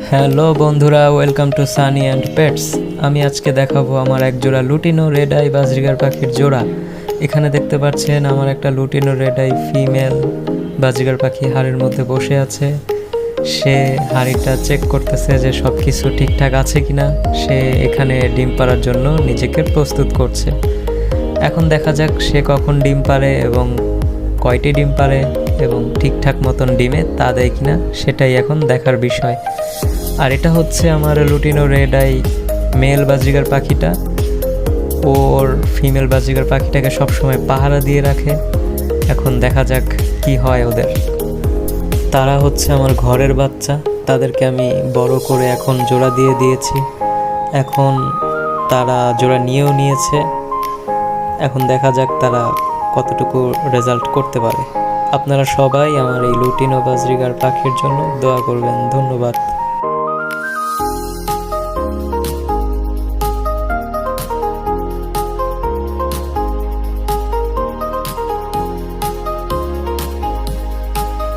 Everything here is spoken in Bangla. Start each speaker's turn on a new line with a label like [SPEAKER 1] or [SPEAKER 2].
[SPEAKER 1] হ্যালো বন্ধুরা, welcome to Sunny and pets. আমি আজকে দেখাবো আমার এক জোড়া লুটিনো রেড আই বাজরিগার পাখির জোড়া। এখানে দেখতে পাচ্ছেন আমার একটা lutino red eye female budgerigar পাখি হাড়ের মধ্যে বসে আছে। সে হাড়িটা চেক করতেছে যে সব কিছু ঠিকঠাক আছে কিনা। সে এখানে ডিম পাড়ার জন্য নিজেকে প্রস্তুত করছে। এখন দেখা যাক সে কখন ডিম পাড়ে এবং কয়টি ডিম পাড়ে এবং ঠিকঠাক মতন ডিমে তা দেয় কিনা, সেটাই এখন দেখার বিষয়। আর এটা হচ্ছে আমার lutino red eye male budgerigar পাখিটা। ওর ফিমেল বাজরিগার পাখিটাকে সবসময় পাহারা দিয়ে রাখে। এখন দেখা যাক কি হয় ওদের। তারা হচ্ছে আমার ঘরের বাচ্চা, তাদেরকে আমি বড় করে এখন জোড়া দিয়ে দিয়েছি। এখন তারা জোড়া নিয়েও নিয়েছে। এখন দেখা যাক তারা কতটুকু রেজাল্ট করতে পারে। আপনারা সবাই আমার এই লুটিনো বাজরিগার পাখির জন্য দোয়া করবেন। ধন্যবাদ।